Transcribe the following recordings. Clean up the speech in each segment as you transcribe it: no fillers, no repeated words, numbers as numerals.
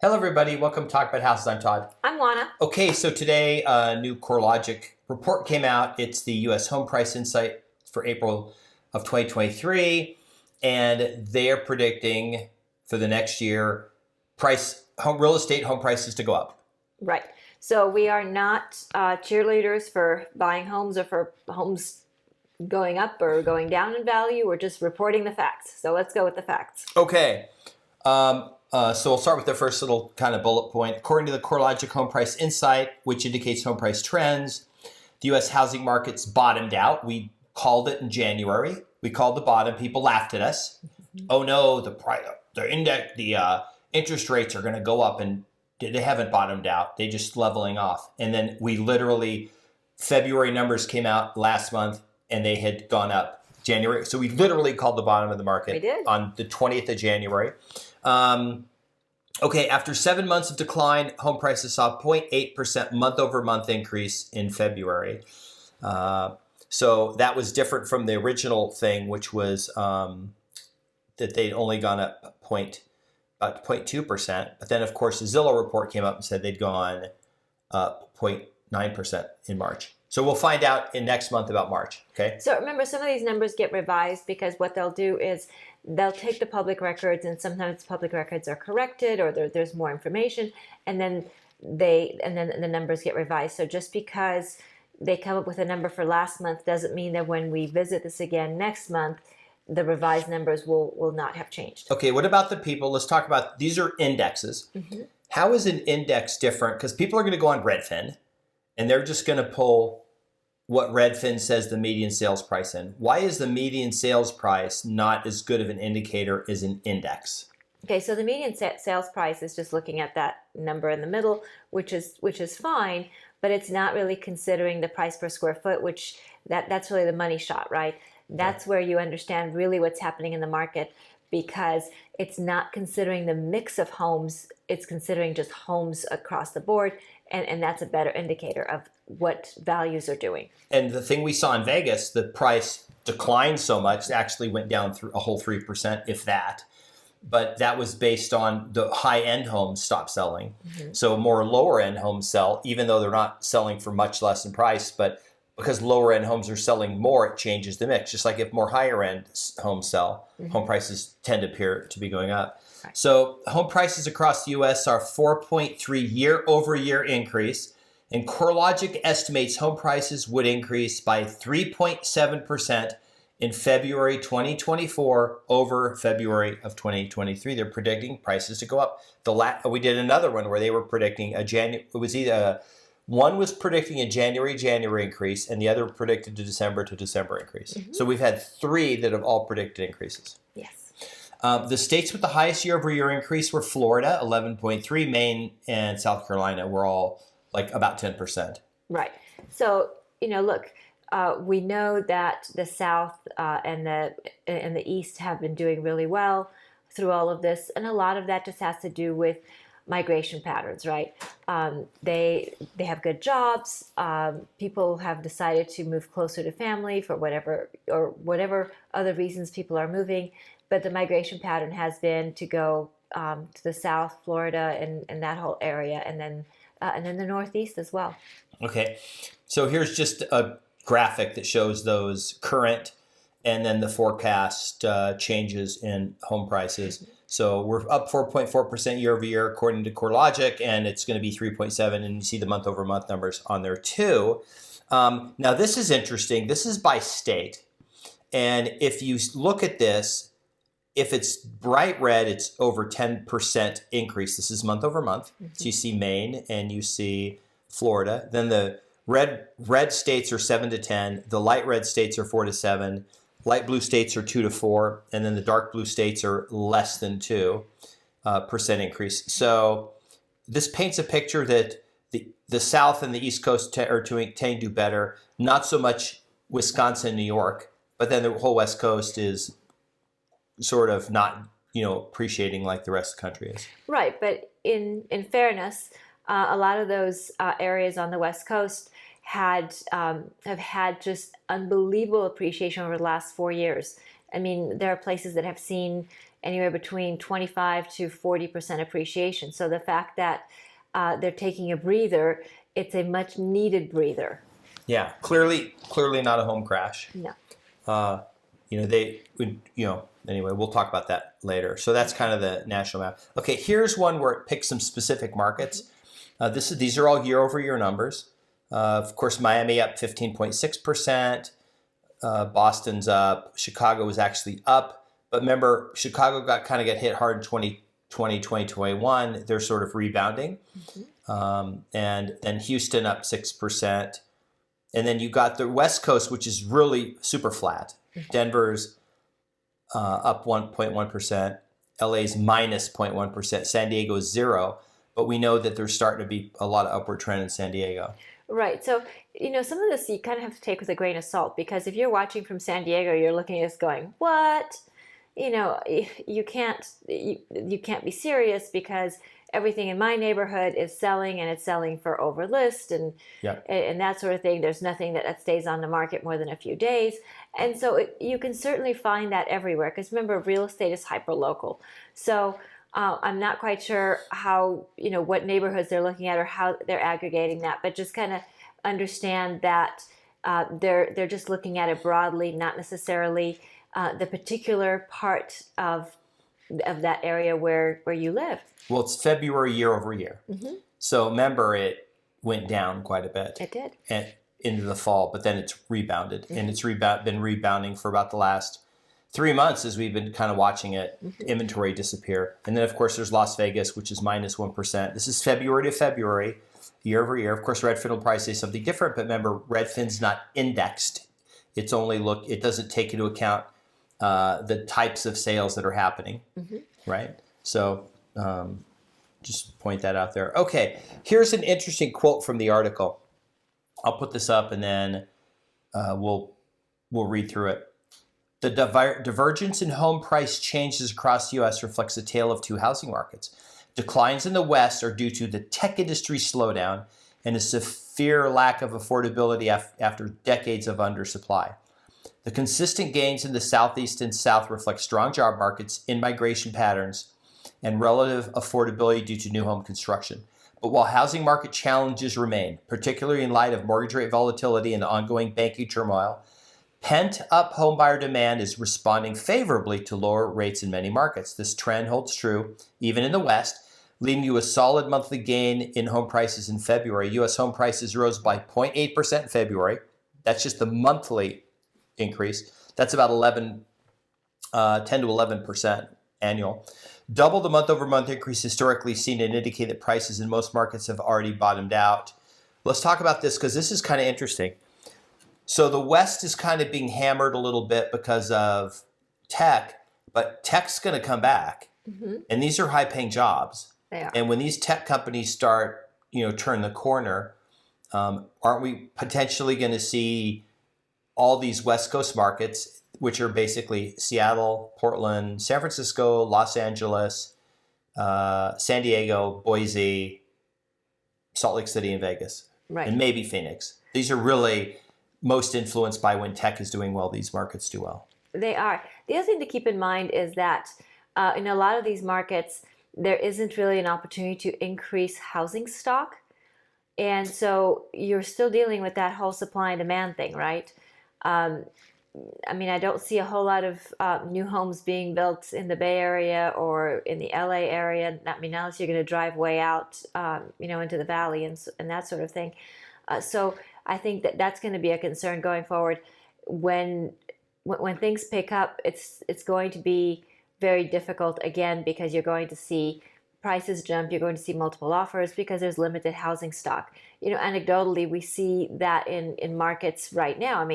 Hello, everybody. Welcome to Talk About Houses. I'm Todd. I'm Oana. Okay, so today a new Corelogic report came out. It's the U.S. Home Price Insight for April of 2023, and they're predicting for the next year real estate home prices to go up. Right. So we are not cheerleaders for buying homes or for homes going up or going down in value. We're just reporting the facts. So let's go with the facts. Okay. So we'll start with the first little kind of bullet point. According to the Corelogic Home Price Insight, which indicates home price trends, the U.S. housing market's bottomed out. We called it in January. We called the bottom. People laughed at us. Oh no, the interest rates are going to go up, and they haven't bottomed out. They just leveling off. And then February numbers came out last month, and they had gone up January. So we literally called the bottom of the market. We did. On the 20th of January. Okay, after 7 months of decline, home prices saw 0.8% month-over-month increase in February. So that was different from the original thing, which was that they'd only gone up about 0.2%. But then, of course, the Zillow report came up and said they'd gone up 0.9% in March. So we'll find out in next month about March, okay? So remember, some of these numbers get revised because what they'll do is they'll take the public records, and sometimes public records are corrected or there's more information, and then the numbers get revised. So just because they come up with a number for last month doesn't mean that when we visit this again next month, the revised numbers will not have changed. Okay, what about the people? Let's talk about, these are indexes. Mm-hmm. How is an index different? Because people are going to go on Redfin, and they're just going to pull what Redfin says the median sales price in. Why is the median sales price not as good of an indicator as an index? Okay, so the median sales price is just looking at that number in the middle, which is fine, but it's not really considering the price per square foot, which that's really the money shot, right? That's where you understand really what's happening in the market, because it's not considering the mix of homes, it's considering just homes across the board, and that's a better indicator of what values are doing. And the thing we saw in Vegas, the price declined so much, it actually went down through a whole 3%, if that. But that was based on the high-end homes stopped selling. Mm-hmm. So more lower-end homes sell, even though they're not selling for much less in price, but because lower-end homes are selling more, it changes the mix. Just like if more higher-end homes sell, mm-hmm. home prices tend to appear to be going up. Right. So home prices across the U.S. are 4.3 year-over-year increase, and Corelogic estimates home prices would increase by 3.7% in February 2024 over February of 2023. They're predicting prices to go up. We did another one where they were predicting one was predicting a January increase, and the other predicted a December increase. Mm-hmm. So we've had three that have all predicted increases. Yes. The states with the highest year-over-year increase were Florida, 11.3, Maine, and South Carolina were all like about 10%. Right. So, look, we know that the South and the East have been doing really well through all of this, and a lot of that just has to do with migration patterns, right? They have good jobs. People have decided to move closer to family for whatever other reasons people are moving. But the migration pattern has been to go to the South, Florida, and that whole area, and then the Northeast as well. Okay, so here's just a graphic that shows those current and then the forecast changes in home prices. Mm-hmm. So we're up 4.4% year over year according to Corelogic, and it's going to be 3.7%, and you see the month over month numbers on there too. Now this is interesting. This is by state, and if you look at this, if it's bright red, it's over 10% increase. This is month over month. Mm-hmm. So you see Maine and you see Florida. Then the red states are 7 to 10. The light red states are 4 to 7. Light blue states are 2 to 4. And then the dark blue states are less than 2% increase. So this paints a picture that the South and the East Coast are tend to do better. Not so much Wisconsin, New York, but then the whole West Coast is sort of not, appreciating like the rest of the country is. Right, but in fairness, a lot of those areas on the West Coast have had just unbelievable appreciation over the last 4 years. I mean, there are places that have seen, anywhere between 25 to 40% appreciation. So the fact that they're taking a breather, it's a much needed breather. Yeah, clearly not a home crash. No. They would, anyway, we'll talk about that later. So that's kind of the national map. Okay, here's one where it picks some specific markets. These are all year over year numbers. Of course, Miami up 15.6%. Boston's up. Chicago was actually up. But remember, Chicago got hit hard in 2020, 2021. They're sort of rebounding. And then Houston up 6%. And then you got the West Coast, which is really super flat. Denver's up 1.1%. LA's minus 0.1%. San Diego's 0%. But we know that there's starting to be a lot of upward trend in San Diego. Right. So, some of this you kind of have to take with a grain of salt, because if you're watching from San Diego, you're looking at this going, what? You can't be serious, because everything in my neighborhood is selling, and it's selling for over list and that sort of thing. There's nothing that stays on the market more than a few days. And so you can certainly find that everywhere, because remember, real estate is hyper-local. So I'm not quite sure how, what neighborhoods they're looking at or how they're aggregating that, but just kind of understand that they're just looking at it broadly, not necessarily the particular part of that area where you live. Well, it's February year over year. So remember, it went down quite a bit. It did. And into the fall, but then it's rebounded. And it's been rebounding for about the last 3 months as we've been kind of watching it, inventory disappear. And then, of course, there's Las Vegas, which is minus 1%. This is February to February, year over year. Of course, Redfin will probably say something different, but remember, Redfin's not indexed. It doesn't take into account the types of sales that are happening, right? So just point that out there. Okay, here's an interesting quote from the article. I'll put this up, and then we'll read through it. The divergence in home price changes across the U.S. reflects a tale of two housing markets. Declines in the West are due to the tech industry slowdown and a severe lack of affordability after decades of undersupply. The consistent gains in the Southeast and South reflect strong job markets, in-migration patterns, and relative affordability due to new home construction. But while housing market challenges remain, particularly in light of mortgage rate volatility and ongoing banking turmoil, pent-up homebuyer demand is responding favorably to lower rates in many markets. This trend holds true even in the West, leading to a solid monthly gain in home prices in February. U.S. home prices rose by 0.8% in February. That's just the monthly increase. That's about 10 to 11% annual. Double the month-over-month increase historically seen and indicate that prices in most markets have already bottomed out. Let's talk about this, because this is kind of interesting. So the West is kind of being hammered a little bit because of tech, but tech's going to come back. And these are high-paying jobs. They are. And when these tech companies start, turn the corner, aren't we potentially going to see all these West Coast markets, which are basically Seattle, Portland, San Francisco, Los Angeles, San Diego, Boise, Salt Lake City, and Vegas, and maybe Phoenix. These are really most influenced by when tech is doing well, these markets do well. They are. The other thing to keep in mind is that in a lot of these markets, there isn't really an opportunity to increase housing stock. And so you're still dealing with that whole supply and demand thing, right? I don't see a whole lot of new homes being built in the Bay Area or in the LA area. Unless you're going to drive way out, into the valley and that sort of thing. So I think that's going to be a concern going forward. When things pick up, it's going to be very difficult again, because you're going to see prices jump. You're going to see multiple offers because there's limited housing stock. Anecdotally, we see that in markets right now.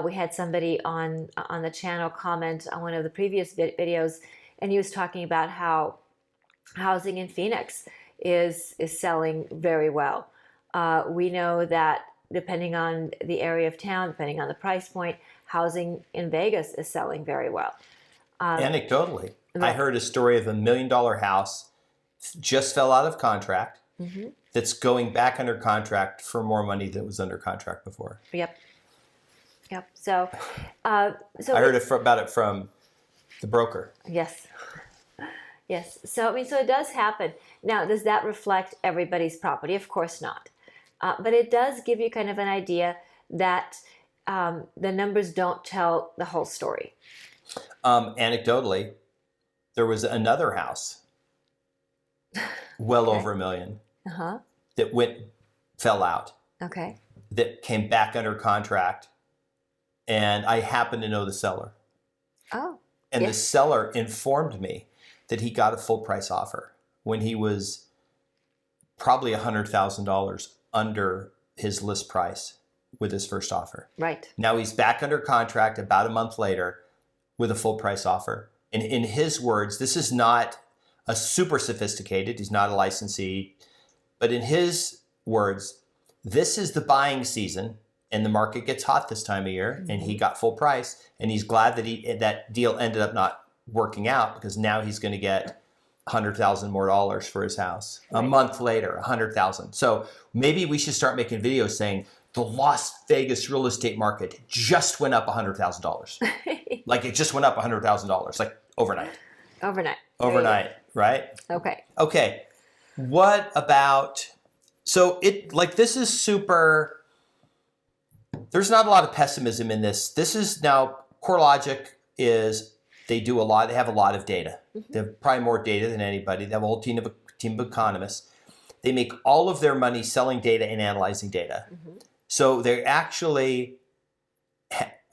We had somebody on the channel comment on one of the previous videos, and he was talking about how housing in Phoenix is selling very well. We know that depending on the area of town, depending on the price point, housing in Vegas is selling very well. Anecdotally, I heard a story of $1 million house just fell out of contract that's going back under contract for more money than was under contract before. Yep. So I heard about it from the broker. Yes. Yes. So, I mean, so it does happen. Now, does that reflect everybody's property? Of course not. But it does give you kind of an idea that the numbers don't tell the whole story. Anecdotally, there was another house, well Okay. over $1 million, Uh-huh. that fell out, Okay. that came back under contract, and I happen to know the seller. Oh. And the Yes. seller informed me that he got a full price offer when he was probably $100,000 under his list price with his first offer. Right. Now he's back under contract about a month later with a full price offer. And in his words, this is not a super sophisticated, he's not a licensee, but in his words, this is the buying season and the market gets hot this time of year, and he got full price, and he's glad that that deal ended up not working out, because now he's going to get $100,000 more for his house. Right. A month later, $100,000. So maybe we should start making videos saying the Las Vegas real estate market just went up $100,000. Like it just went up $100,000, like overnight. Overnight. Overnight, right? Okay. Okay. What about, so this is super, there's not a lot of pessimism in this. This is now, Corelogic they have a lot of data. They have probably more data than anybody. They have a whole team of economists. They make all of their money selling data and analyzing data. So they actually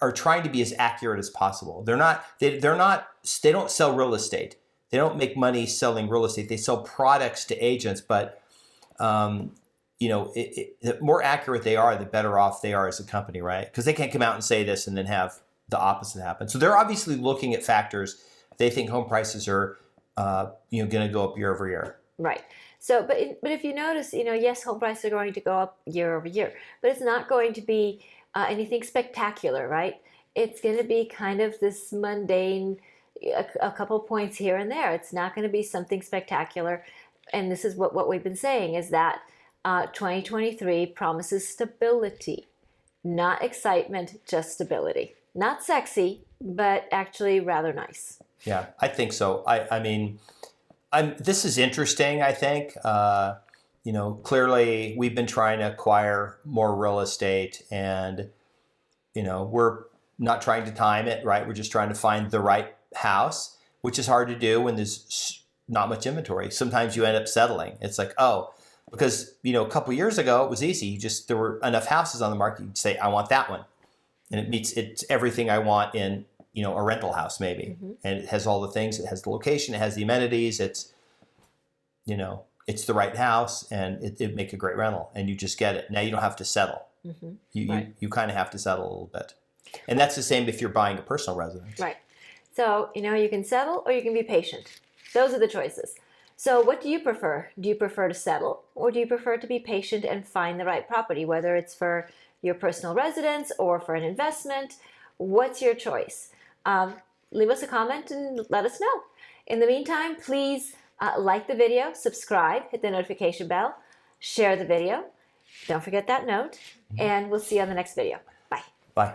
are trying to be as accurate as possible. They don't sell real estate. They don't make money selling real estate. They sell products to agents, but the more accurate they are, the better off they are as a company, right? Because they can't come out and say this and then have the opposite happen. So they're obviously looking at factors. They think home prices are, going to go up year over year. Right. So, but if you notice, yes, home prices are going to go up year over year, but it's not going to be anything spectacular, right? It's going to be kind of this mundane, a couple points here and there. It's not going to be something spectacular. And this is what we've been saying, is that 2023 promises stability, not excitement, just stability. Not sexy, but actually rather nice. Yeah, I think so. I mean, this is interesting, I think. Clearly we've been trying to acquire more real estate, and, we're not trying to time it, right? We're just trying to find the right house, which is hard to do when there's not much inventory. Sometimes you end up settling. It's like, because, a couple years ago it was easy. There were enough houses on the market. You'd say, I want that one. And it's everything I want in, a rental house maybe. And it has all the things. It has the location. It has the amenities. It's, it's the right house, and it'd make a great rental, and you just get it. Now you don't have to settle. You kind of have to settle a little bit. And that's the same if you're buying a personal residence. Right. So, you can settle or you can be patient. Those are the choices. So what do you prefer? Do you prefer to settle, or do you prefer to be patient and find the right property, whether it's for your personal residence or for an investment? What's your choice? Leave us a comment and let us know. In the meantime, please like the video, subscribe, hit the notification bell, share the video. Don't forget that note, and we'll see you on the next video. Bye. Bye.